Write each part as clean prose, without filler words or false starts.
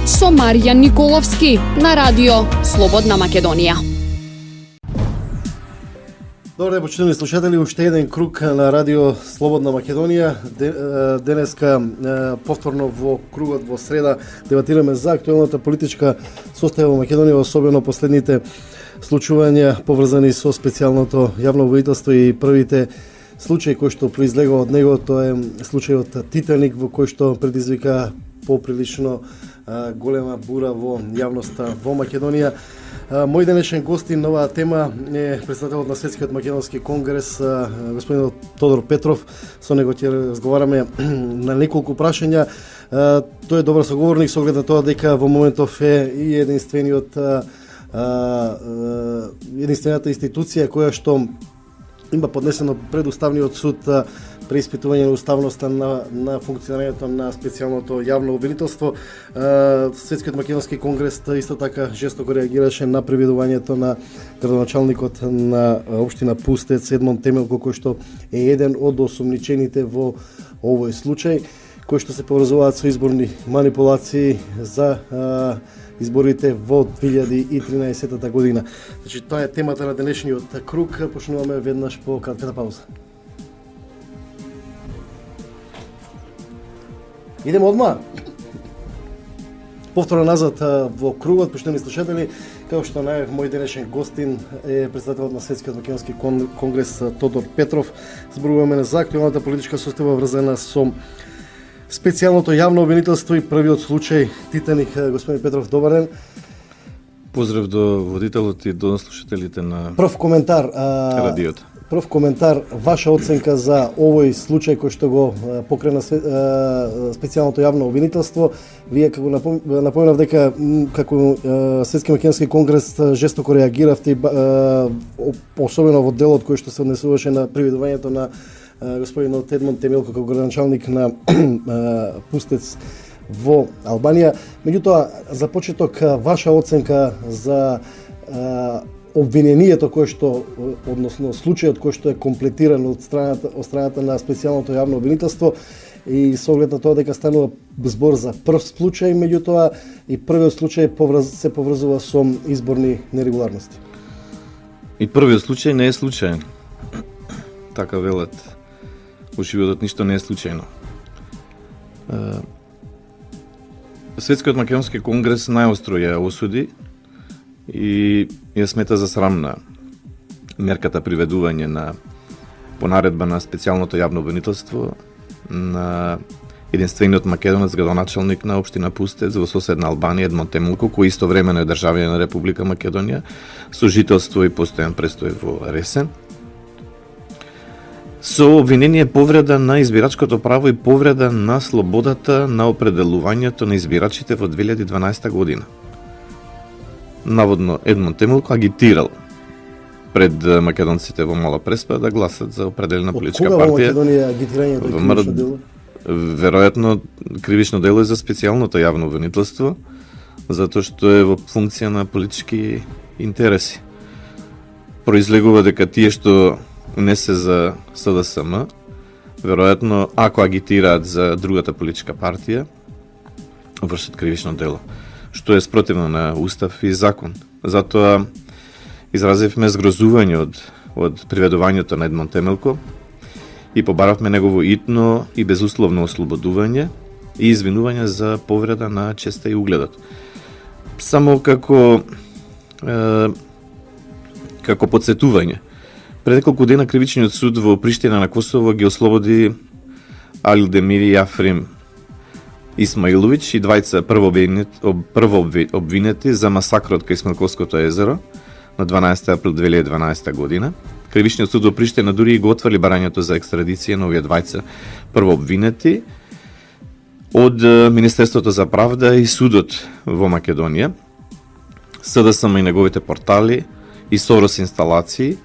со Маријан Николовски на радио Слободна Македонија. Добро ден, почитувани слушатели, уште еден круг на радио Слободна Македонија. Денеска повторно во кругот во среда дебатираме за актуелната политичка состојба во Македонија, особено последните случувања поврзани со специјалното јавно обвинителство и првите случаи кои што произлегува од него. Тоа е случајот Титаник, во кој што предизвика поприлично голема бура во јавноста во Македонија. Мој денешен гостин на оваа тема е председателот на Светскиот македонски конгрес, господин Тодор Петров. Со него ќе разговараме на неколку прашања. Тој е добар соговорник со оглед на тоа дека во моментов е и единствената институција која што има поднесено пред Уставниот суд преиспитување на уставноста на функционирањето на специјалното јавно обвинителство. Светскиот македонски конгрес исто така жестоко реагираше на приведувањето на градоначалникот на општина Пустец Едмон Темелко, кој што е еден од осомничените во овој случај, кои што се поврзуваат со изборни манипулации за изборите во 2013 година. Значи, тоа е темата на денешниот круг. Почнуваме веднаш по кратката пауза. Идемо одма. Повторно назад во кругот, почнувани слушатели, како што најав, мој денешен гостин е председателот на Светскиот македонски конгрес Тодор Петров. Зборуваме за актуелната политичка состојба врзана со специјалното јавно обвинителство и првиот случај Титаник. Господин Петров, добар ден. Поздрав до водителот и до слушателите на Прв коментар, радиото. Прв коментар, ваша оценка за овој случај кој што го покрена специјалното јавно обвинителство. Вие како напоменав дека како Светски македонски конгрес жестоко реагиравте, особено во делот кој што се однесуваше на приведувањето на господинот Едмон Темелко како градоначалник на Пустец во Албанија. Меѓутоа, за почеток, ваша оценка за обвинението кое што, односно случајот кој што е комплетиран од страната на специјалното јавно обвинителство, и со оглед на тоа дека станува збор за прв случај, меѓутоа и првиот случај се поврзува со изборни нерегуларности. И првиот случај не е случаен. Така велат. Во животот ништо не е случајно. Светскиот македонски конгрес најостро ја осуди и ја смета за срамна мерката приведување по наредба на специјалното јавно обвинителство на единствениот македонец градоначалник на општина Пустец во соседна Албанија Едмон Темелко, кој истовремено е државјанин на Република Македонија со жителство и постојан престој во Ресен, со обвинение повреда на избирачкото право и повреда на слободата на определувањето на избирачите во 2012 година. Наводно Едмон Темелко агитирал пред македонците во Мала Преспа да гласат за определена политичка партија. Од кога во Македонија агитирањето е кривично дело? Веројатно кривично дело е за специјалното јавно обвинителство, затоа што е во функција на политички интереси. Произлегува дека тие што не се за СДСМ, веројатно, ако агитираат за другата политичка партија, вршат кривично дело, што е спротивно на Устав и закон. Затоа изразивме згрозување од приведувањето на Едмон Темелко и побаравме негово итно и безусловно ослободување и извинување за повреда на честа и угледот. Само како подсетување, пред неколку дена кривичниот суд во Приштина на Косово ги ослободи Алилдемир и Африм Исмаиловиќ и двајца прво обвинети за масакрот кај Смилковското езеро на 12 април 2012 година. Кривичниот суд во Приштина дури и го отврли барањето за екстрадиција на овие двајца прво обвинети од Министерството за правда и судот во Македонија, СДСМ и неговите портали и Сорос инсталации,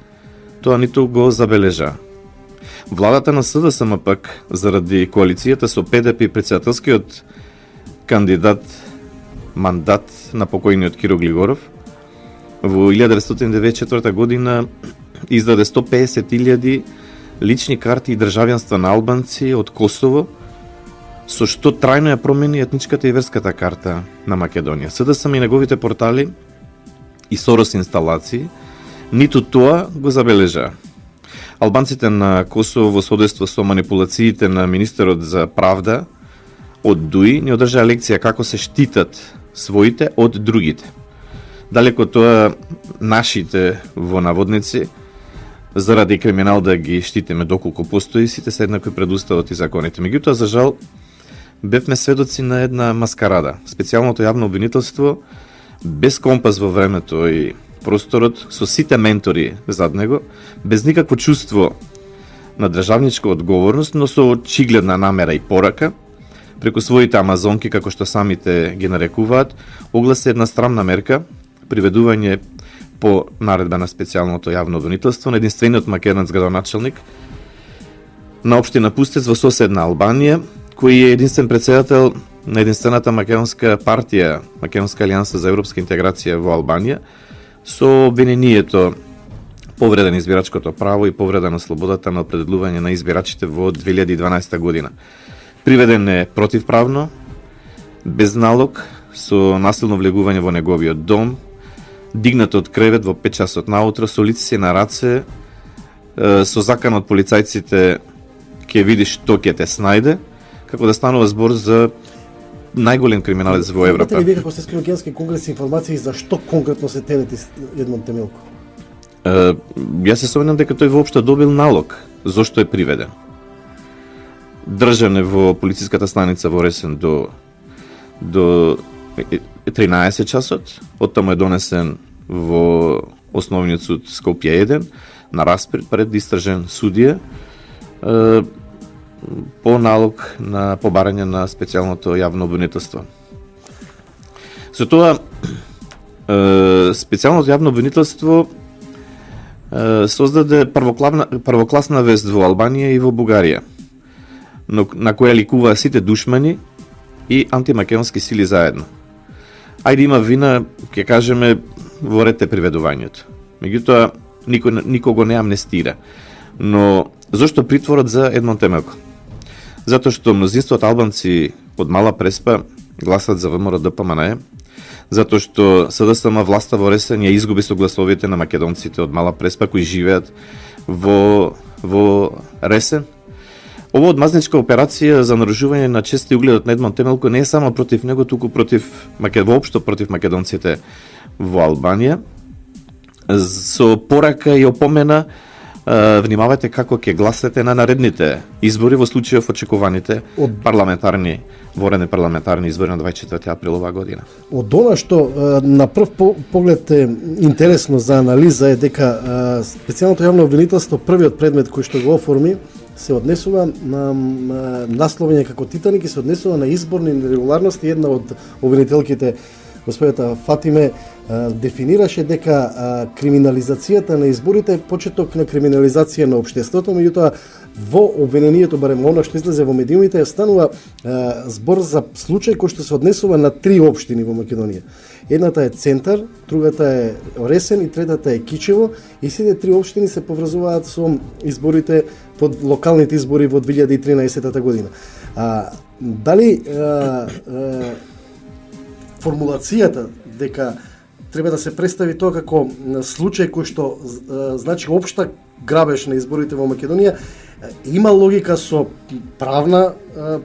тоа ниту го забележа. Владата на СДСМ пак, заради коалицијата со ПДП и председателскиот кандидат мандат на покојниот Киро Глигоров, во 1994 година издаде 150.000 лични карти и државјанства на албанци од Косово со што трајно ја промени етничката и верската карта на Македонија. СДСМ и неговите портали и Сорос инсталации ниту тоа го забележаа. Албанците на Косово во соодейство со манипулациите на министерот за правда од ДУИ не одржаа лекција како се штитат своите од другите. Далеко тоа нашите во наводници заради криминал да ги штитиме доколку постои, сите се еднакви пред уставот и законите. Меѓутоа, за жал, бевме сведоци на една маскарада. Специјалното јавно обвинителство, без компас во времето и просторот, со сите ментори зад него, без никакво чувство на државничка одговорност, но со очигледна намера и порака, преку своите амазонки, како што самите ги нарекуваат, огласи една страмна мерка, приведување по наредба на специјалното јавно обвинителство на единствениот македонец градоначелник на општина Пустец во соседна Албанија, кој е единствен председател на единствената македонска партија, Македонска алијанса за европска интеграција во Албанија, со обвинението повреда на избирачкото право и повреда на слободата на определување на избирачите во 2012 година. Приведен е противправно, без налог, со насилно влегување во неговиот дом, дигнат од кревет во 5 часот наутро, со лице на раце, со закан од полицајците ќе видиш што ќе те снајде, како да станува збор за најголем криминалец во Европа. Имате ли вие како Светски македонски конгрес информации за што конкретно се тенети Едмон Темелко? Јас се сомнам дека тој воопшто добил налог зошто е приведен. Држан е во полициската станица во Ресен до 13 часот, оттаму е донесен во основниот суд Скопје 1 на распред пред истражен судија по налог на побарање на специјалното јавно обвинителство. Со тоа специјалното јавно обвинителство создаде првокласна вест во Албанија и во Бугарија, на која ликуваа сите душмани и антимакедонски сили заедно. Ајде има вина, ќе кажеме, во ред е приведувањето. Меѓутоа, никого не амнестира. Но зошто притворот за Едмон Темелко? Затоа што мнозинството албанци под мала преспа гласат за ВМРО ДПМНЕ, затоа што СДСМ власта во Ресен ја изгуби согласовите на македонците од мала преспа кои живеат во Ресен. Ова одмазничка операција за нарушување на чест и угледот на Едмон Темелко не е само против него, туку воопшто против македонците во Албанија. Со порака и опомена, внимавајте како ќе гласате на наредните избори во случајов очекуваните воредни парламентарни избори на 24 април оваа година. Од она што на прв поглед е интересно за анализа е дека специјалното јавно обвинителство, првиот предмет кој што го оформи, се однесува на насловење како Титаник и се однесува на изборни нерегуларности. Една од обвинителките, господата Фатиме, дефинираше дека криминализацијата на изборите е почеток на криминализација на општеството, меѓутоа во обвинението, барем оно што излезе во медиумите, станува збор за случај кој што се однесува на 3 општини во Македонија. Едната е Центар, другата е Ресен и третата е Кичево, и сите 3 општини се поврзуваат со изборите под локалните избори во 2013 година. Дали формулацијата дека треба да се представи тоа како случај кој што значи општа грабеж на изборите во Македонија, има логика со правна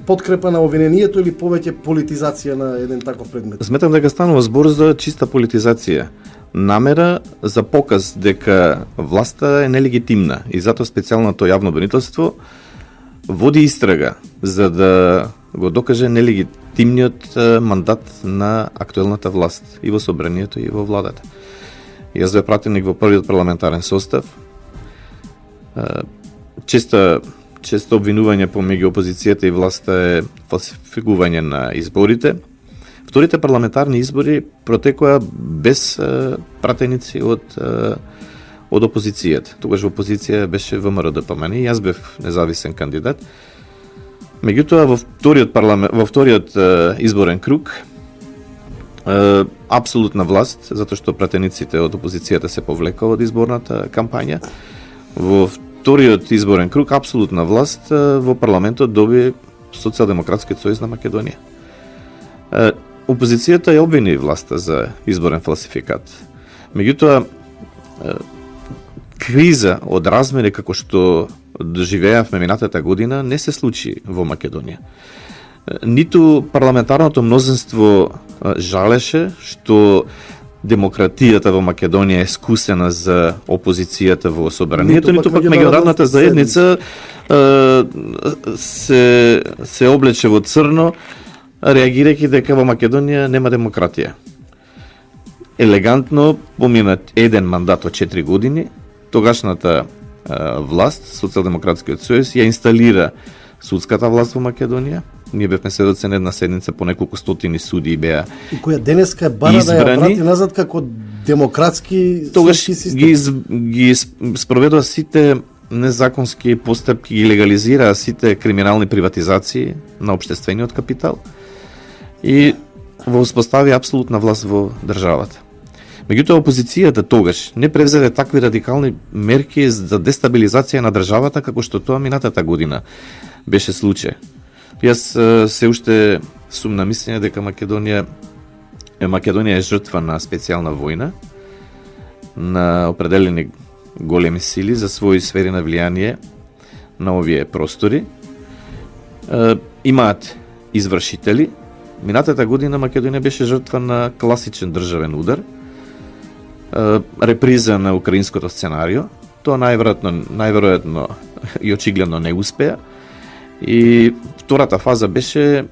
подкрепа на обвинението или повеќе политизација на еден таков предмет? Сметам дека станува збор за чиста политизација. Намера за показ дека власта е нелегитимна и затоа специјалното јавно обвинителство води истрага за да го докаже нелегитимниот мандат на актуелната власт и во собранието и во владата. Јас бев пратеник во првиот парламентарен состав. Често обвинување помеѓу опозицијата и власта е фалсификување на изборите. Вторите парламентарни избори протекоа без пратеници од опозицијата. Тогаш во опозиција беше ВМРО ДПМНЕ и јас бев независен кандидат. Меѓутоа во вториот изборен круг апсолутна власт, затоа што пратениците од опозицијата се повлекаа од изборната кампања. Во вториот изборен круг апсолутна власт во парламентот доби Социјалдемократскиот сојуз на Македонија. Опозицијата ја обвини власта за изборен фалсификат. Меѓутоа, криза од размери како што доживеавме минатата година не се случи во Македонија. Ниту парламентарното мнозинство жалеше што демократијата во Македонија е скусена за опозицијата во собранието, ниту пак меѓународната заедница се облече во црно, реагирајќи дека во Македонија нема демократија. Елегантно помина еден мандат од 4 години, тогашната власт, Социјалдемократскиот сојуз, ја инсталира судската власт во Македонија. Ние бевме сведоци на една седница, по неколку стотини судии беа и која денеска бара избрани, да ја врати назад како демократски тогаш систем. ги спроведува сите незаконски постапки, ги легализираа сите криминални приватизации на општествениот капитал и во успостави апсолутна власт во државата. Меѓутоа, опозицијата тогаш не превзеде такви радикални мерки за дестабилизација на државата како што тоа минатата година беше случај. Јас се уште сум на мислење дека Македонија е жртва на специјална војна, на определени големи сили за своји сфери на влијание на овие простори. Имаат извршители. Минатата година Македонија беше жртва на класичен државен удар, реприза на украинското сценарио. Тоа најверојатно и очигледно не успеа. И втората фаза беше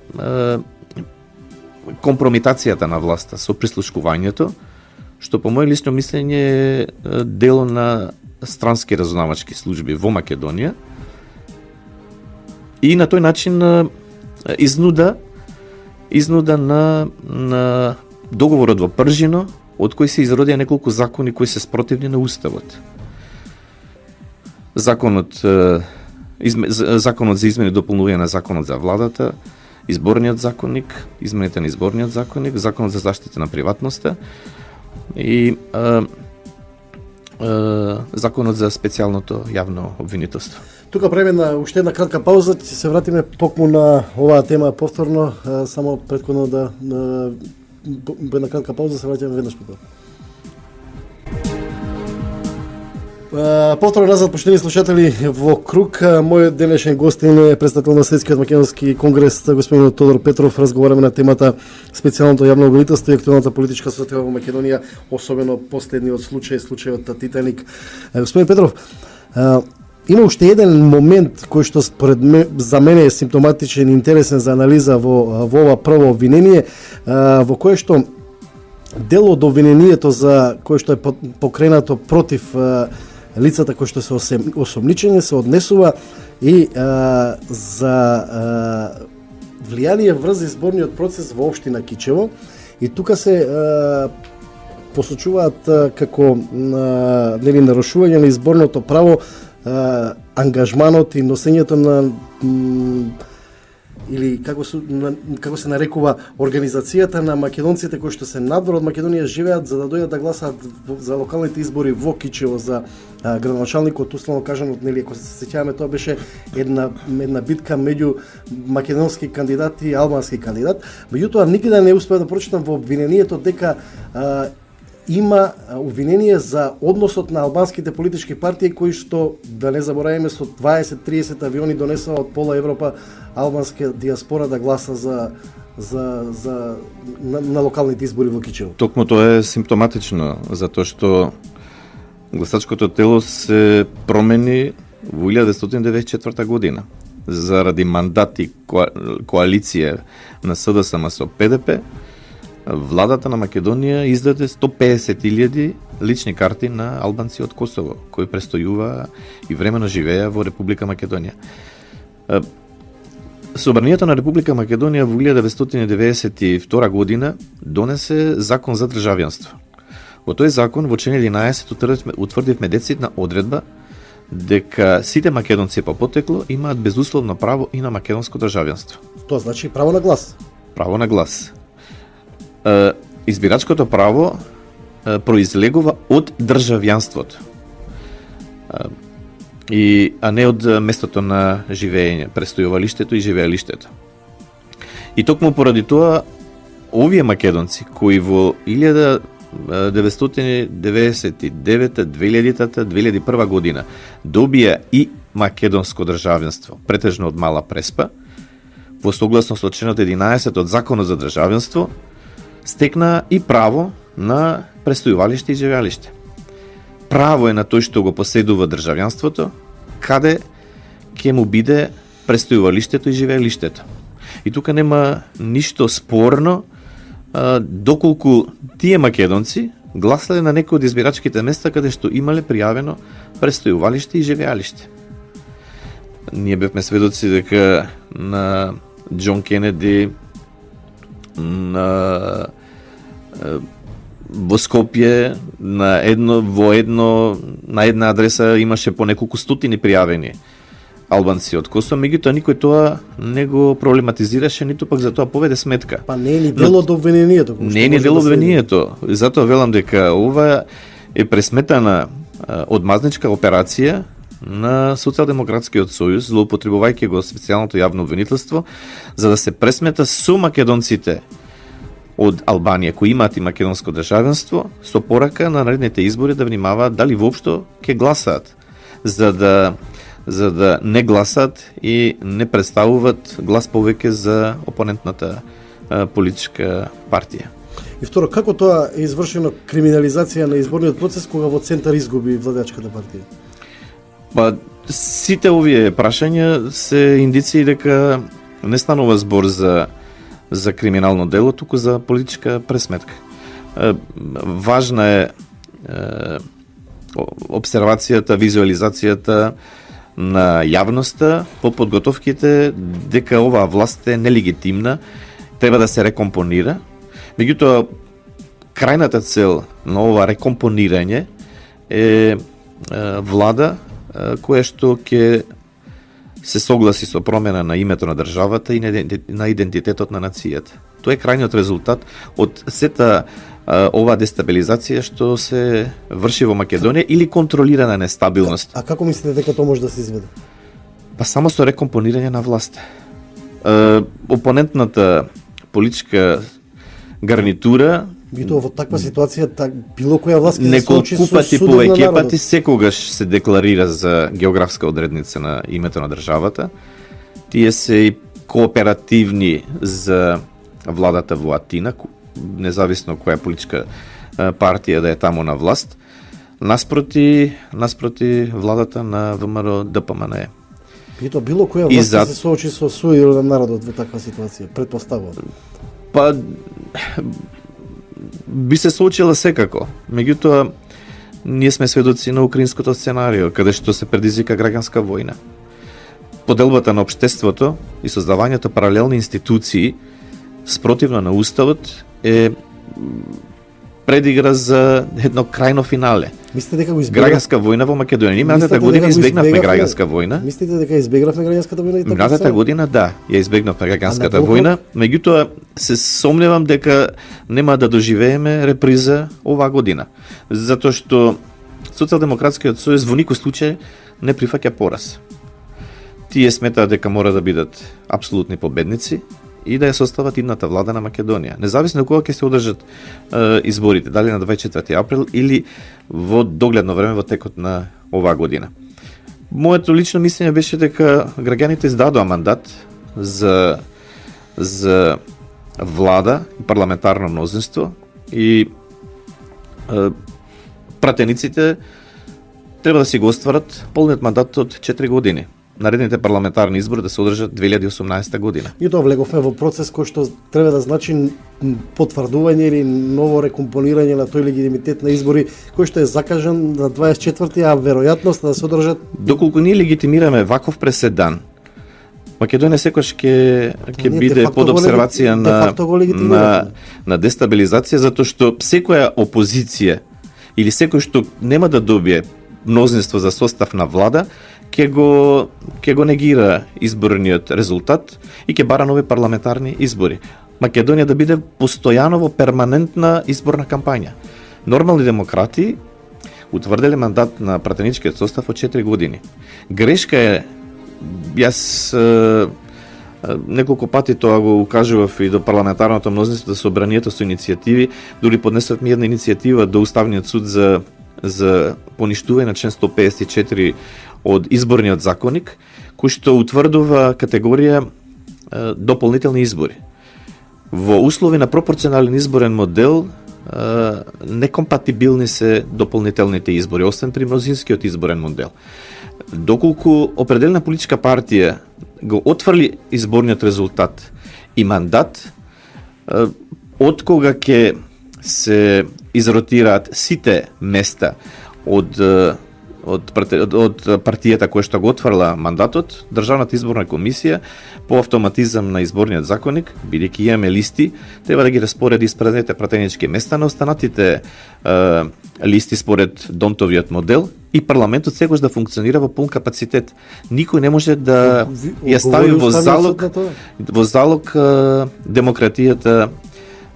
компромитацијата на власта со прислушкувањето, што по моје лично мислење е дело на странски разузнавачки служби во Македонија и на тој начин изнуда на договорот во Пржино, од кој се изродија неколку закони кои се спротивни на уставот. Законот за измени и дополнување на законот за владата, изборниот законник, измените на изборниот законник, законот за заштита на приватноста и законот за специјалното јавно обвинителство. Тука правиме уште една кратка пауза, ќе се вратиме токму на оваа тема повторно, само претходно да една кратка пауза, се враќаме веднаш по тоа. Повторно назад, поштени слушатели, во круг. Мојот денешен гостин е представител на Светскиот македонски конгрес, господин Тодор Петров. Разговараме на темата специјалното јавно обвинителство и актуелната политичка ситуација во Македонија, особено последниот случајот Титаник. Господин Петров, има уште еден момент кој што за мене е симптоматичен и интересен за анализа во ова прво обвинение, во кое што дел од обвинението за кое што е покренато против лицата кои што се осомничени се однесува и за влијание врз изборниот процес во општина Кичево, и тука се посочуваат како нарушување на изборното право ангажманот и носењето на или како се нарекува организацијата на македонците кои што се надвор од Македонија живеат за да дојдат да гласаат за локалните избори во Кичево за градоначалникот, условно кажано, нели, ако се сеќаваме, тоа беше една битка меѓу македонски кандидат и албански кандидат. Меѓутоа никаде не успеа да прочитам во обвинението дека има обвинение за односот на албанските политички партии кои што, да не забораваме, со 20-30 авиони донесува од пола Европа албанска диаспора да гласа на локалните избори во Кичево. Токму тоа е симптоматично, затоа што гласачкото тело се промени во 1994 година заради мандат и коалиција на СДСМ со ПДП. Владата на Македонија издаде 150.000 лични карти на албанци од Косово, кои престојуваа и времено живееа во Република Македонија. Собранието на Република Македонија во 1992 година донесе закон за државјанство. Во тој закон, во член 11, утврдивме децидна одредба дека сите македонци по потекло имаат безусловно право и на македонско државјанство. Тоа значи право на глас. Право на глас. Избирачкото право произлегува од државјанството. а не од местото на живење, престојувалиштето и живеелиштето. И токму поради тоа, овие македонци кои во 1999, 2000, 2001 година добија и македонско државенство, претежно од Мала Преспа, во согласно со членот 11 од Законот за државенство, стекна и право на престојувалиште и живеалиште. Право е на тој што го поседува државјанството, каде ќе му биде престојувалиштето и живеелиштето. И тука нема ништо спорно, доколку тие македонци гласале на некои од избирачките места каде што имале пријавено престојувалиште и живеалиште. Ние бевме сведоци дека на Џон Кенеди, на во Скопје на една адреса имаше по неколку стотини пријавени албанци од Косово, меѓутоа никој тоа не го проблематизираше, ниту пак за тоа поведе сметка. Па не е ни дел од обвинението. Не е ни дел од обвинението. Затоа велам дека ова е пресметана одмазничка операција на Социјалдемократскиот сојуз, злоупотребувајќи го специјалното јавно обвинителство, за да се пресмета со македонците од Албанија кои имаат и македонско државенство, со порака на наредните избори да внимаваат дали воопшто ќе гласаат, за да не гласат и не представуваат глас повеќе за опонентната политичка партија. И второ, како тоа е извршено криминализација на изборниот процес кога во центар изгуби владачката партија? Па, сите овие прашања се индиции дека не станува збор за криминално дело, туку за политичка пресметка. Важна е обсервацијата, визуализацијата на јавноста по подготовките дека оваа власт е нелегитимна, треба да се рекомпонира. Меѓутоа, крајната цел на ова рекомпонирање е влада која што ќе се согласи со промена на името на државата и на идентитетот на нацијата. Тоа е крајниот резултат од сета оваа дестабилизација што се врши во Македонија или контролирана нестабилност. А како мислите дека тоа може да се изведе? Па само со рекомпонирање на власт. Опонентната политичка гарнитура И тоа во таква ситуација било која власт ќе се соочи неколку со пати судот на повеќе народот. пати секогаш се декларира за географска одредница на името на државата. Тие се и кооперативни за владата во Атина, независно која политичка партија да е таму на власт, наспроти владата на ВМРО ДПМНЕ. И тоа било која И власт за- ќе се соочи со судот на народот во таква ситуација, претпоставувам. Па би се соочила секако. Меѓутоа, ние сме сведоци на украинското сценарио, каде што се предизвика граѓанска војна. Поделбата на општеството и создавањето паралелни институции спротивно на уставот е предигра за едно крајно финале. Мислите дека го избегнав? Граѓанска војна во Македонија. Ние Мислите минатата дека година го избегнавме избегавме? граѓанска војна. Мислите дека избегнавме граѓанската војна и така? Минатата само? година да, ја избегнавме граѓанската А на војна, меѓутоа се сомневам дека нема да доживееме реприза оваа година. Затоа што Социјалдемократскиот сојуз во никој случај не прифаќа пораз. Тие сметаат дека мора да бидат апсолутни победници и да ја состават идната влада на Македонија. Независно кога ќе се одржат изборите, дали на 24 април или во догледно време во текот на оваа година. Моето лично мислење беше дека граѓаните издадоа мандат за влада и парламентарно мнозинство и пратениците треба да си го остварат полниот мандат од 4 години. Наредните парламентарни избори да се одржат 2018 година. И тоа влеговме во процес кој што треба да значи потврдување или ново рекомпонирање на тој легитимитет на избори кој што е закажан на 24-ти, а веројатност да се одржат. Доколку ние легитимираме ваков преседан, Македонија секојаш ќе Ние биде де-факто под го обсервација де-факто го легитимиравме. на дестабилизација, затоа што секоја опозиција или секој што нема да добие мнозинство за состав на влада, ќе го негира изборниот резултат и ќе бара нови парламентарни избори. Македонија да биде постојано во перманентна изборна кампања. Нормални демократи утврдиле мандат на пратеничкиот состав од 4 години. Грешка е, јас неколку пати тоа го укажував и до парламентарното мнозинство да собранието со иницијативи, дури поднесовме една иницијатива до Уставниот суд за поништување на член 154 од изборниот законник, кој што утврдува категорија дополнителни избори. Во услови на пропорционален изборен модел некомпатибилни се дополнителните избори, освен при мнозинскиот изборен модел. Доколку определена политичка партија го отфрли изборниот резултат и мандат, од кога ќе се изротираат сите места од партијата која што го отфрла мандатот, Државната изборна комисија по автоматизам на изборниот законник, бидејќи имаме листи, треба да ги распореди испразнете пратенички места на останатите листи според Донтовиот модел и парламентот секогаш да функционира во пун капацитет. Никој не може да ја стави во залог демократијата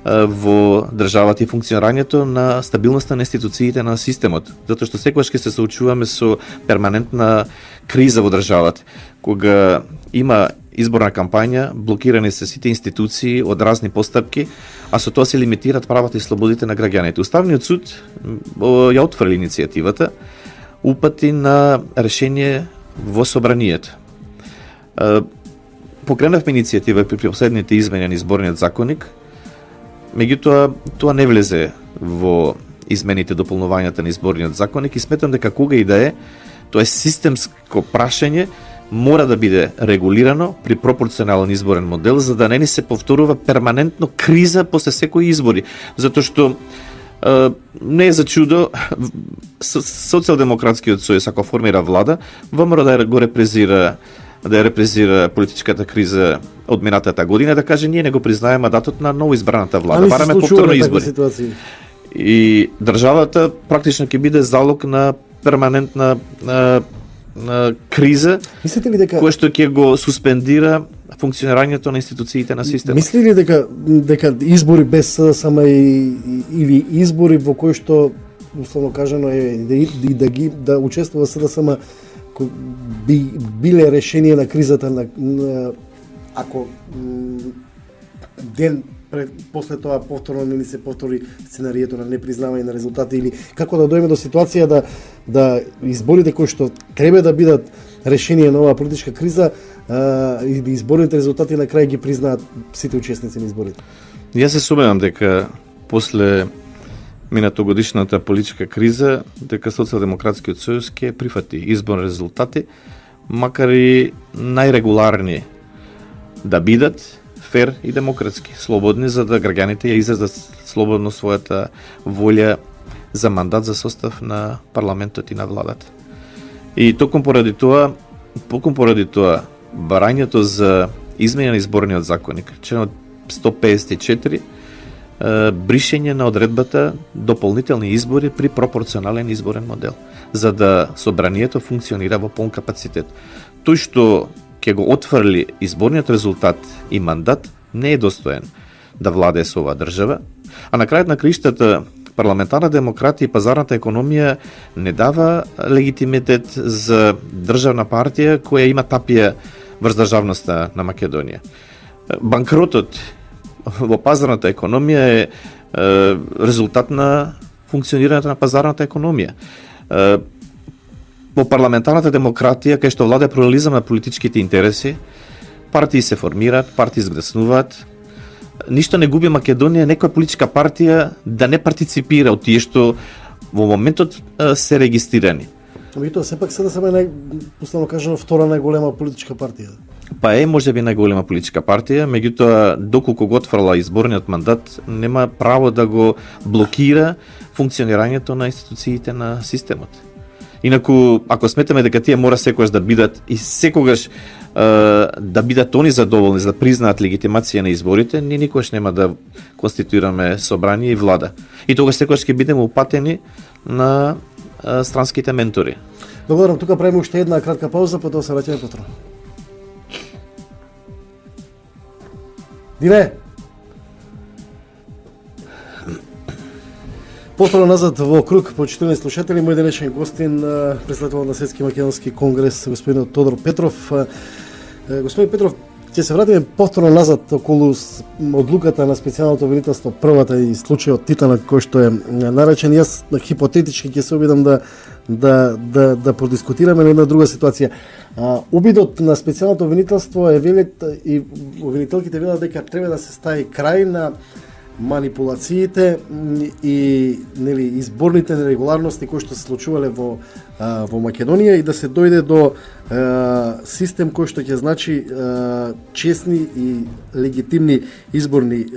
во државата и функционирањето на стабилноста на институциите на системот, затоа што секогаш ќе се соочуваме со перманентна криза во државата. Кога има изборна кампања, блокирани се сите институции од разни постапки, а со тоа се лимитираат правата и слободите на граѓаните. Уставниот суд ја отфрли иницијативата, упати на решение во собранието. Покренавме иницијатива при последните измени на изборниот законник, меѓутоа тоа не влезе во измените дополнувањата на изборниот законник и сметам дека кога и да е, тоа е системско прашање, мора да биде регулирано при пропорционален изборен модел, за да не ни се повторува перманентно криза после секои избори, затоа што не е за чудо Социјалдемократскиот сојуз ако формира влада, ВМРО да го репрезира политичката криза од минатата година, да каже ние не го признаеме мандатот на новоизбраната влада, бараме повторно избори. И државата практично ќе биде залог на перманентна криза, мислите ли дека која што ќе го суспендира функционирањето на институциите на системот? Мисли ли дека избори без СДСМ или избори во кои што условно кажано е да учествува СДСМ би биле решение на кризата ако ден после тоа повторно не се повтори сценарието на непризнавање на резултати, или како да дојме до ситуација да изборите кои што треба да бидат решение на оваа политичка криза и да изборните резултати на крај ги признаат сите учесници на изборите? Јас се сумневам дека после минатогодишната политичка криза дека Социјалдемократскиот сојуз ќе прифати изборни резултати, макар и најрегуларни да бидат, фер и демократски, слободни, за да граѓаните ја изразат слободно својата волја за мандат за состав на парламентот и на владата. И токму поради тоа, барањето за измене на изборниот законник, членот 154, бришење на одредбата дополнителни избори при пропорционален изборен модел, за да собранието функционира во полн капацитет. Тој што ќе го отфрли изборниот резултат и мандат не е достоен да владее со оваа држава, а на крајот на краиштата парламентарна демократија и пазарната економија не дава легитимитет за државна партија која има тапија врз државноста на Македонија. Банкротот во пазарната економија е резултат на функционирањето на пазарната економија. Во парламентарната демократија, кај што владе плурализам на политичките интереси, партии се формираат, партии изграснуваат. Ништо не губи Македонија некоја политичка партија да не партиципира од тие што во моментот се регистрирани. Ами тоа сепак СДСМ е условно кажано втора најголема политичка партија. Па е можеби најголема политичка партија, меѓутоа доколку го отфрла изборниот мандат, нема право да го блокира функционирањето на институциите на системот. Инаку, ако сметаме дека тие мора секогаш да бидат и секогаш да бидат они задоволни за да признаат легитимација на изборите, ние никогаш нема да конституираме собрание и влада. И тогаш секогаш ќе бидеме упатени на странските ментори. Благодарам, тука правиме уште една кратка пауза, потоа се враќаме повторно. Дине! Повторно назад во круг, почитувани слушатели, мој денешен гостин, председател на Светски македонски конгрес, господин Тодор Петров. Господин Петров, ќе се вратиме повторно назад околу одлуката на специјалното обвинителство, првата и случајот Титанак кој што е наречен. Јас хипотетички ќе се обидам да продискутираме на една друга ситуација. Обидот на специјалното обвинителство е велет и обвинителките велат дека треба да се стави крај на манипулациите и изборните нерегуларности кои што се случувале во Македонија и да се дојде до систем кој што ќе значи честни и легитимни изборни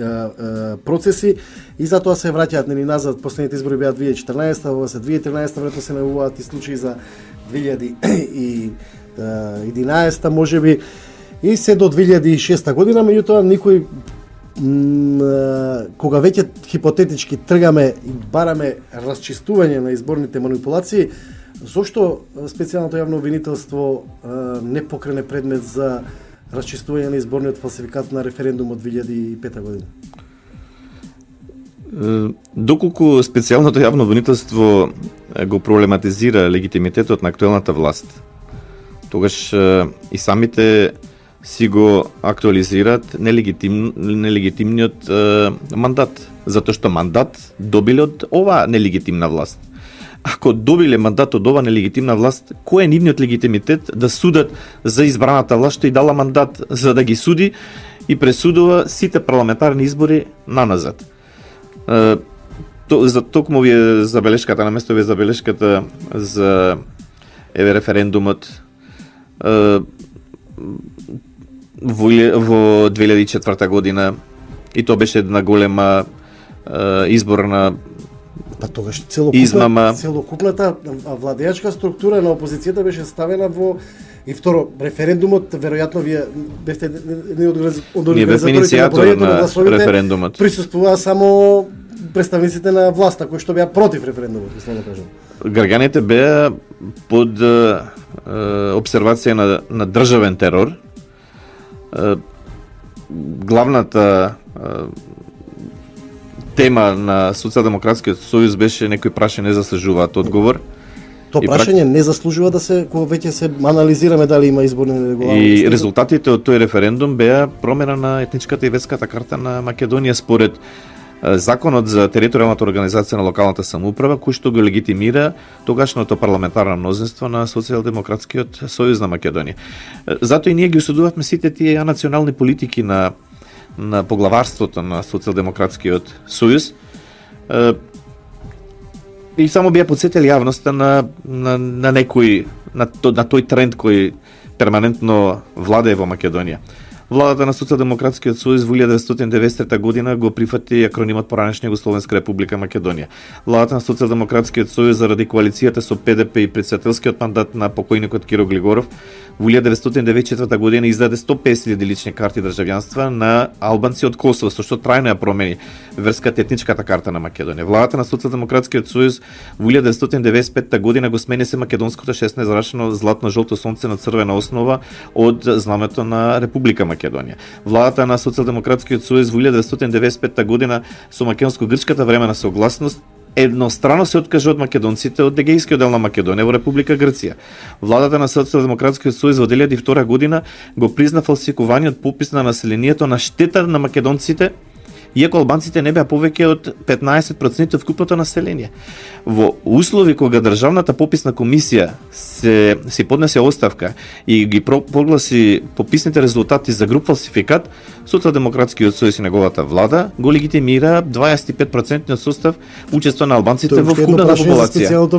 процеси и затоа се враќаат назад. Последните избори беа 2014, ова се 2013, веројатно се најавуваат и случаи за 2011 можеби и се до 2006 година, меѓутоа никој кога веќе хипотетички тргаме и бараме расчистување на изборните манипулации, зошто специјалното јавно обвинителство не покрене предмет за расчистување на изборниот фалсификат на референдумот 2005 година? Доколку специјалното јавно обвинителство го проблематизира легитимитетот на актуелната власт, тогаш и самите си го актуализираат нелегитимниот мандат, затоа што мандат добиле од оваа нелегитимна власт. Ако добиле мандат од оваа нелегитимна власт, кој е нивниот легитимитет да судат за избраната власт што и дала мандат за да ги суди и пресудува сите парламентарни избори наназад? За токму ви е забелешката, на место ви е забелешката за референдумот во 2004 година и тоа беше една голема изборна тогаш измама. Целокупната владеачка структура на опозицијата беше ставена во и второ референдумот, веројатно вие бевте од организаторите на бројето на гласовите, присуствуваа само представниците на власта кои што беа против референдумот, мислам да кажам. Граѓаните беа под обсервација на државен терор. Главната тема на Социјалдемократскиот сојуз беше некои прашања не заслужуваат одговор. Тоа прашање не заслужува да се, кога веќе се анализираме дали има изборни нерегуларности. И резултатите од тој референдум беа промена на етничката и верската карта на Македонија според Законот за територијалната организација на локалната самоуправа, кој што го легитимира тогашното парламентарно мнозинство на Социјалдемократскиот сојуз на Македонија. Затоа и ние ги осудувавме сите тие национални политики на поглаварството на Социјалдемократскиот сојуз. И само би ја подсетил јавноста на некој на тој тренд кој перманентно владее во Македонија. Владата на Социјалдемократскиот сојуз во 1993 година го прифати акронимот поранешна Југословенска република Македонија. Владата на Социјалдемократскиот сојуз заради коалицијата со ПДП и председателскиот мандат на покојникот Киро Глигоров во 1994 година издаде 150.000 лични карти државјанства на албанци од Косово, со што трајно ја промени верската етничката карта на Македонија. Владата на Социјалдемократскиот сојуз во 1995 година го смени се македонското 16-зрачно златно-жолто сонце на црвена основа од знамето на Република Македонија. Владата на Социјалдемократскиот сојуз во 1995 година со македонско-грчката времена согласност еднострано се откажа од македонците од егејскиот дел на Македонија во Република Грција. Владата на Социјалдемократскиот сојуз во 2002 година го призна фалсификуваниот попис на населението на штета на македонците, иако албанците не беа повеќе од 15% од вкупното население. Во услови кога државната пописна комисија се поднесе оставка и ги прогласи пописните резултати за груп фалсификат, Социјалдемократскиот сојуз и неговата влада го легитимира 25% состав учество на албанците во вкупната популација.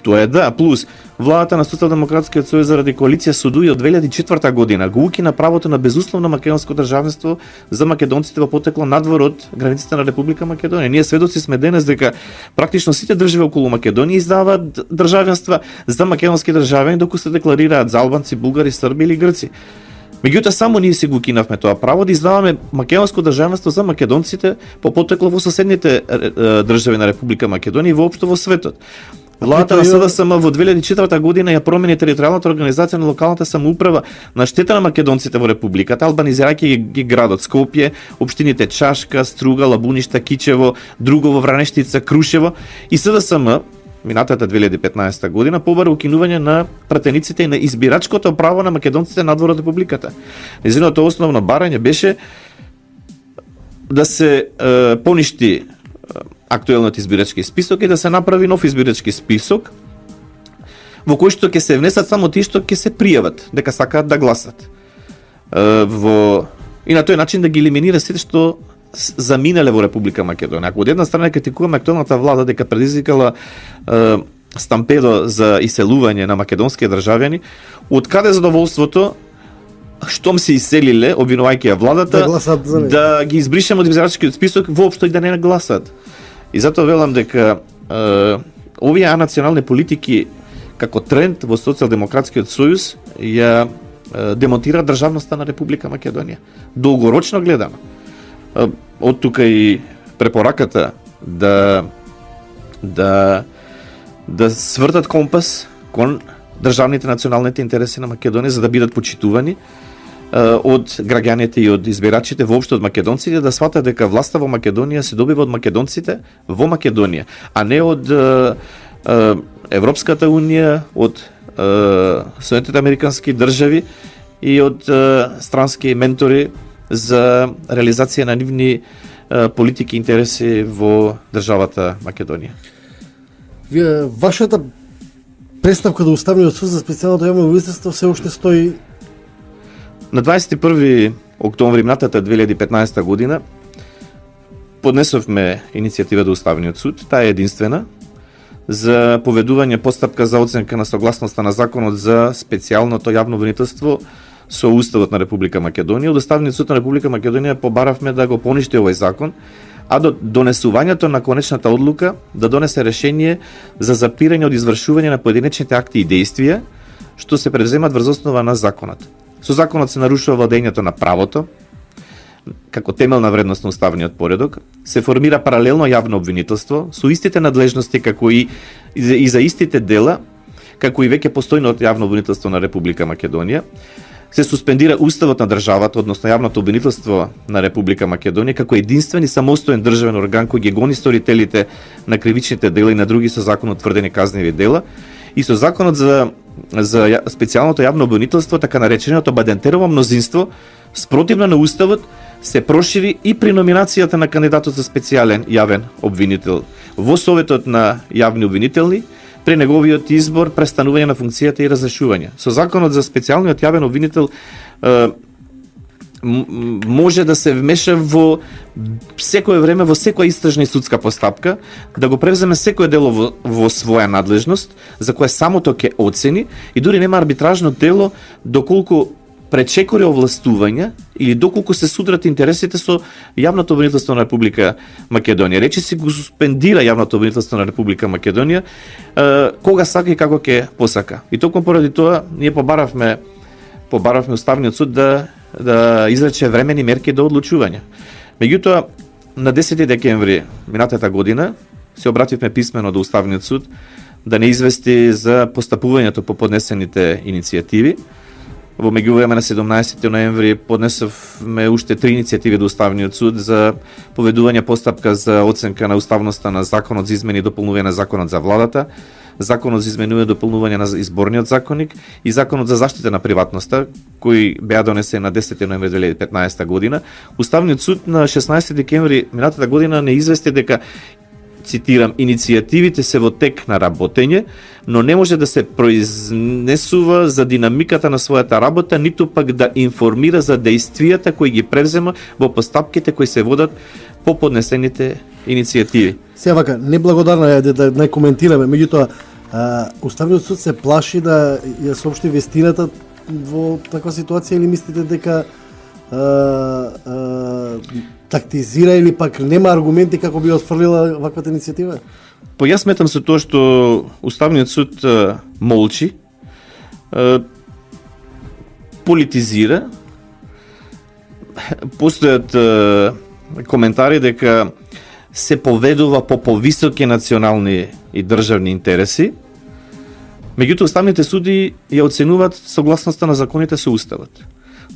Тоа е да, плюс владата на Социјалдемократскиот сојуз заради коалиција судуи од 2004 година го укина правото на безусловно македонско државенство за македонците во потекло надвор од границите на Република Македонија. Ние сведоци сме денес дека практично сите држави околу Македонија издаваат државенства за македонски државјани, доколку се декларираат за албанци, булгари, срби или грци. Меѓутоа само ние си го кинавме тоа право да издаваме македонско државенство за македонците по потекло во соседните држави на Република Македонија и воопшто во светот. Владата на СДСМ во 2004 година ја промени територијалната организација на локалната самоуправа на штета на македонците во републиката, албанизирајќи ги градот Скопје, општините Чашка, Струга, Лабуништа, Кичево, Другово, Вранештица, Крушево и СДСМ минатата 2015 година побара укинување на пратениците и на избирачкото право на македонците надвор од републиката. Незиното основно барање беше да се поништи актуелниот избирачки список и да се направи нов избирачки список во кој што ќе се внесат само тие што ќе се пријават дека сакаат да гласат. И на тој начин да ги елиминира сите што заминале во Република Македонија. Ако од една страна критикуваме актуелната влада дека предизвикала стампедо за иселување на македонски државјани, од каде задоволството штом се иселиле, обвинувајќи ја владата, да ги избришеме од избирачкиот список воопшто и да не нагласат. И затоа велам дека овие анационални политики како тренд во Социјалдемократскиот сојуз ја демонтира државноста на Република Македонија. Долгорочно гледано. Од тука и препораката да свртат компас кон државните националните интереси на Македонија за да бидат почитувани од граѓаните и од избирачите, воопшто од македонците, да сватат дека власта во Македонија се добива од македонците во Македонија, а не од Европската унија, од Соединетите американски држави и од странски ментори за реализација на нивни политики и интереси во државата Македонија. Вашата представка до Уставниот суд за специјалното јавно обвинителство се уште стои. На 21 октомври минатата 2015 година поднесовме иницијатива до Уставниот суд, таа е единствена, за поведување постапка за оценка на согласноста на законот за специјалното јавно обвинителство со Уставот на Република Македонија. Од Уставниот суд на Република Македонија побаравме да го поништи овој закон, а до донесувањето на конечната одлука да донесе решение за запирање од извршување на поединечните акти и дејствија што се превземат врз основа на законот. Со законот се нарушува владењето на правото како темелна вредност на уставниот поредок, се формира паралелно јавно обвинителство со истите надлежности како и за истите дела како и веќе постојното јавно обвинителство на Република Македонија. Се суспендира уставот на државата, односно јавното обвинителство на Република Македонија како единствен и самостоен државен орган кој ги гони сторителите на кривичните дела и на други со закон утврдени казневи дела, и со законот за специјалното јавно обвинителство, така нареченото Бадентерово мнозинство, спротивно на уставот, се прошири и при номинацијата на кандидатот за специјален јавен обвинител во Советот на јавни обвинителни, при неговиот избор, престанување на функцијата и разрешување. Со законот за специјалниот јавен обвинител може да се вмеша во секое време во секоја истражна и судска постапка, да го превземе секое дело во своја надлежност, за кое самото ќе оцени, и дури нема арбитражно дело доколку пречекори овластување или доколку се судрат интересите со јавното обвинителство на Република Македонија. Речи се го суспендира јавното обвинителство на Република Македонија кога сака и како ќе посака. И токму поради тоа ние побаравме Уставниот суд да изрече времени мерки до одлучување. Меѓутоа, на 10 декември минатата година се обративме писмено до Уставниот суд да не извести за постапувањето по поднесените иницијативи. Во меѓувреме на 17 ноември поднесовме уште 3 иницијативи до Уставниот суд за поведување постапка за оценка на уставноста на законот за измени и дополнување на законот за владата, законот за изменување и дополнување на изборниот законник и законот за заштита на приватноста, кои беа донесени на 10 ноември 2015 година. Уставниот суд на 16 декември минатата година не извести дека, цитирам, иницијативите се во тек на работење, но не може да се произнесува за динамиката на својата работа, ниту пак да информира за дејствијата кои ги превзема во постапките кои се водат по поднесените иницијативи. Сега вака, неблагодарна е да не коментираме, меѓутоа Уставниот суд се плаши да ја соопшти вестината во таква ситуација, или мислите дека тактизира или пак нема аргументи како би отфрлила ваквата иницијатива? Па јас сметам со тоа што Уставниот суд молчи, политизира, постојат коментари дека се поведува по повисоки национални и државни интереси. Меѓутоа, уставните суди ја оценуваат согласноста на законите со уставот.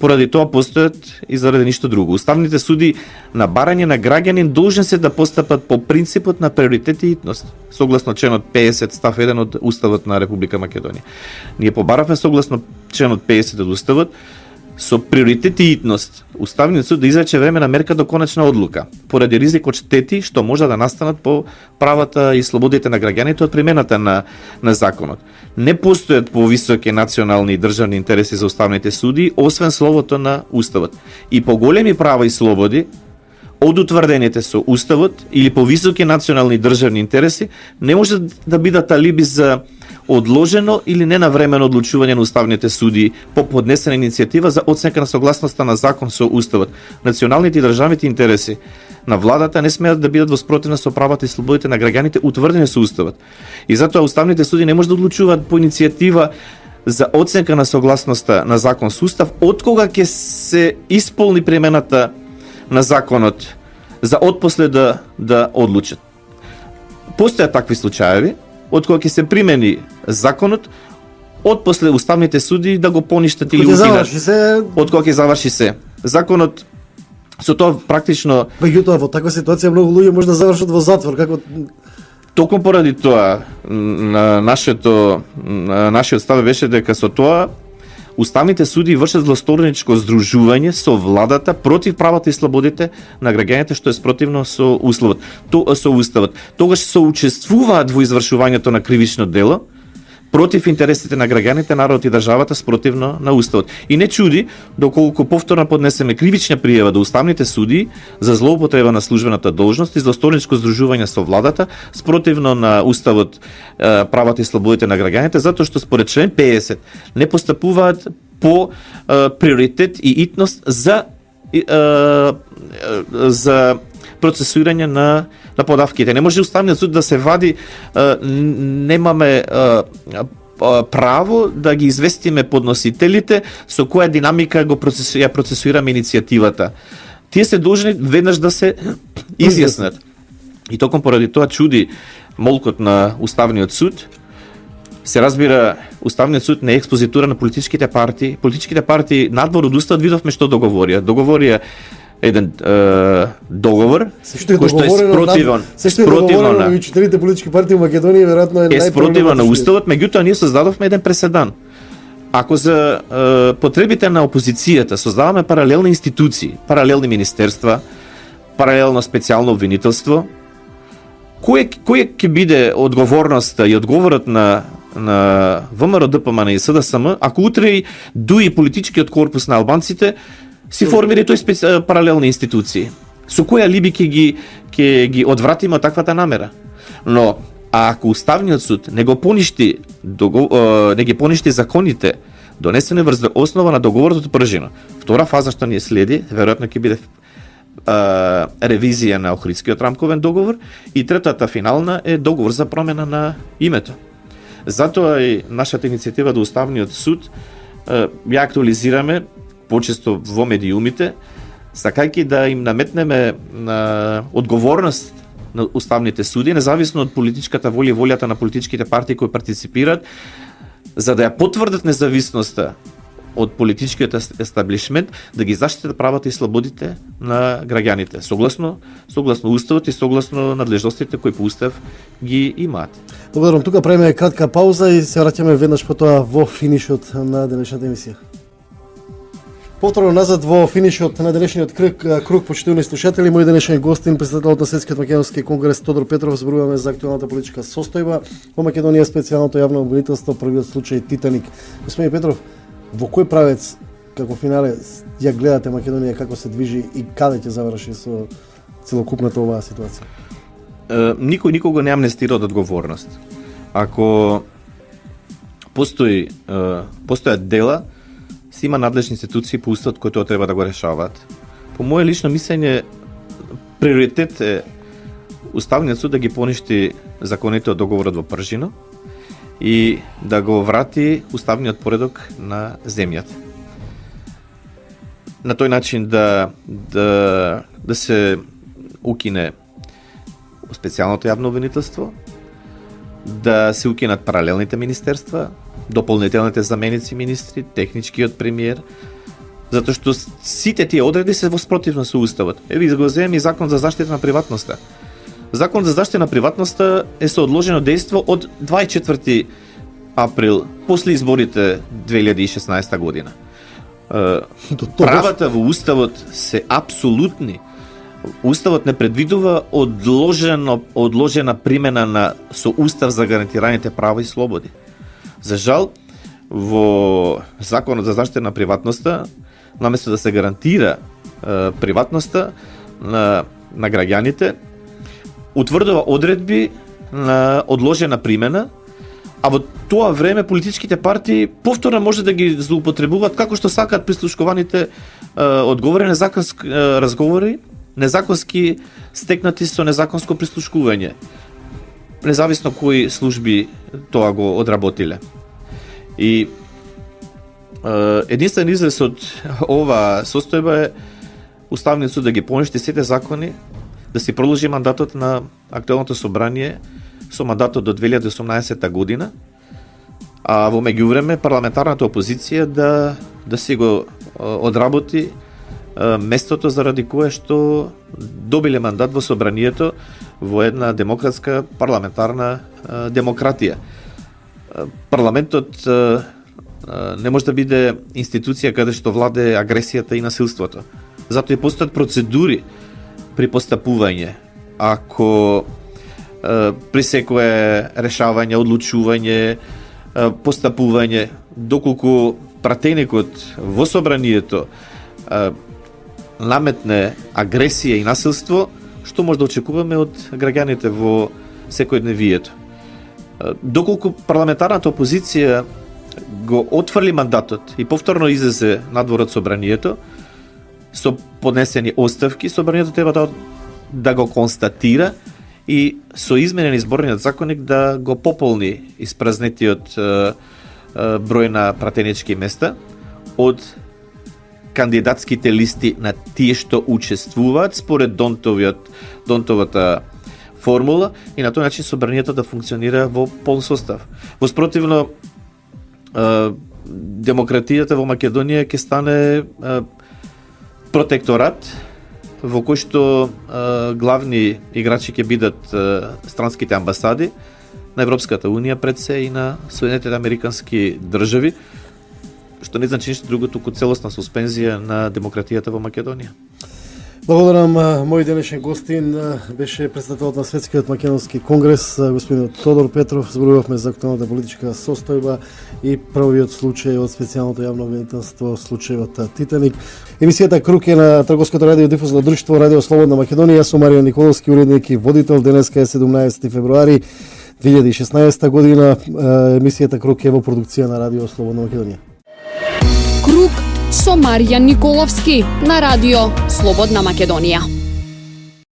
Поради тоа постојат и заради ништо друго. Уставните суди на барање на граѓанин должен се да постапат по принципот на приоритет и итност, согласно членот 50 став 1 од Уставот на Република Македонија. Ние побаравме согласно членот 50 од Уставот со приоритет и итност Уставниот суд да изрече време на мерка до конечна одлука, поради ризик од штети што може да настанат по правата и слободите на граѓаните од примената на законот. Не постојат повисоки национални и државни интереси за уставните суди, освен словото на Уставот. И поголеми права и слободи од утврдените со Уставот или повисоки национални и државни интереси не може да бидат алиби за одложено или ненавремено одлучување на уставните суди по поднесена иницијатива за оценка на согласноста на закон со Уставот. Националните и државните интереси на владата не смеат да бидат во спротивна со правата и слободите на граѓаните утврдени со Уставот. И затоа уставните суди не може да одлучуваат по иницијатива за оценка на согласноста на закон со Устав, откога ќе се исполни примената на законот за отпосле да одлучат. Постојат такви случаеви, од кога ќе се примени законот, отпосле уставните суди да го поништат или укинат. Од кога ќе заврши се. Законот со тоа практично Меѓутоа во таква ситуација многу луѓе може да завршат во затвор, како токму поради тоа нашиот став беше дека со тоа уставните суди вршат злосторничко здружување со владата против правата и слободите на граѓаните, што е спротивно со со Уставот. Тогаш соучествуваат во извршувањето на кривично дело против интересите на граѓаните, народот и државата спротивно на Уставот. И не чуди доколку повторно поднесеме кривична пријава до уставните суди за злоупотреба на службената должност и злосторничко здружување со владата спротивно на Уставот, правата и слободите на граѓаните, затоа што според член 50 не постапуваат по приоритет и итност за процесуирање на подавките. Не може уставниот суд да се вади, немаме право да ги известиме подносителите со која динамика ја процесуираме иницијативата. Тие се должни веднаш да се изјаснат. И токму поради тоа чуди молкот на уставниот суд. Се разбира, уставниот суд не е експозитура на политичките партии. Политичките партии надвор од уставот видовме што договорија. Договорија еден договор кој што е спротивно на четирите политички партии во Македонија, веројатно е спротивно на уставот, меѓутоа ние создадовме еден преседан. Ако за потребите на опозицијата создаваме паралелни институции, паралелни министерства, паралелно специјално обвинителство, кој ќе биде одговорноста и одговорот на ВМРО, ДПМН и СДСМ, ако утре дуи политичкиот корпус на албанците си формира тој паралелни институции. Со која алиби ќе ги одвратиме од таквата намера? Но ако уставниот суд не ги поништи законите донесени врз основа на договорот од Пржино, втора фаза што ни следи, веројатно ќе биде ревизија на Охридскиот рамковен договор и третата финална е договор за промена на името. Затоа и нашата иницијатива до уставниот суд ја актуализираме почесто во медиумите, сакајќи да им наметнеме одговорност на уставните суди, независно од политичката волја и волјата на политичките партии кои партиципираат, за да ја потврдат независноста од политичкиот естаблишмент, да ги заштитат правата и слободите на граѓаните, согласно уставот и согласно надлежностите кои по устав ги имаат. Благодарам, тука правиме кратка пауза и се враќаме веднаш потоа во финишот на денешната емисија. Повторно назад во финишот на денешниот круг, почитувани слушатели, мој денешен гостин, председателот на Светскиот македонски конгрес Тодор Петров, зборуваме за актуелната политичка состојба во Македонија, специјалното јавно обвинителство, првиот случај Титаник. Господин Петров, во кој правец како финале ја гледате Македонија, како се движи и каде ќе заврши со целокупната оваа ситуација? Никој никого не амнестира од одговорност. Ако постојат дела, си има надлежни институции по уставот кои тоа треба да го решаваат. По моје лично мислење, приоритет е уставниот суд да ги поништи законите од договорот во Пржино и да го врати уставниот поредок на земјата. На тој начин да се укине специјалното јавно обвинителство, да се укинат паралелните министерства, дополнителните заменици министри, техничкиот премиер, затоа што сите тие одредби се во спротивно со уставот. Еви го земем и Закон за заштита на приватноста. Закон за заштита на приватноста е со одложено дејство од 24 април, после изборите 2016 година. Правата во уставот се апсолутни. Уставот не предвидува одложена примена на со устав за гарантираните права и слободи. За жал, во Законот за заштита на приватноста, наместо да се гарантира приватноста на граѓаните, утврдува одредби на одложена примена, а во тоа време политичките партии повторно може да ги злоупотребуваат како што сакаат прислушкуваните одговори на разговори, незаконски стекнати со незаконско прислушкување, независно кои служби тоа го одработиле. И единствен излез од ова состојба е Уставниот суд да ги поништи сите закони, да си продолжи мандатот на актуелното собрание со мандатот до 2018 година, а во меѓувреме парламентарната опозиција да си го одработи местото заради кое што добиле мандат во собранието во една демократска парламентарна демократија. Парламентот не може да биде институција каде што владе агресијата и насилството. Затоа и постојат процедури при постапување. Ако при секое решавање, одлучување, постапување, доколку пратеникот во собранието наметне агресија и насилство, што може да очекуваме од граѓаните во секојдневието. Доколку парламентарната опозиција го отфрли мандатот и повторно излезе надвор од собранието со поднесени оставки, собранието треба да го констатира и со изменен изборниот законник да го пополни испразнетиот број на пратенички места од кандидатските листи на тие што учествуваат според Донтовата формула и на тој начин собранието да функционира во полн состав. Во спротивно, демократијата во Македонија ќе стане протекторат во кој што главни играчи ќе бидат странските амбасади на Европската Унија, пред се и на Соединетите Американски држави, што не значи ништо друго туку целосна суспензија на демократијата во Македонија. Благодарам, мој денешен гостин беше председателот на Светскиот македонски конгрес, господин Тодор Петров. Зборувавме за актуелната политичка состојба и првиот случај од специјалното јавно обвинителство, случајот Титаник. Емисијата Круг е на Трговското радио дифузно друштво Радио Слободна Македонија. Со Маријан Николовски, уредник и водител. Денеска е 17 февруари 2016 година. Емисијата Круг е во продукција на Радио Слободна Македонија. Круг со Маријан Николовски на Радио Слободна Македонија.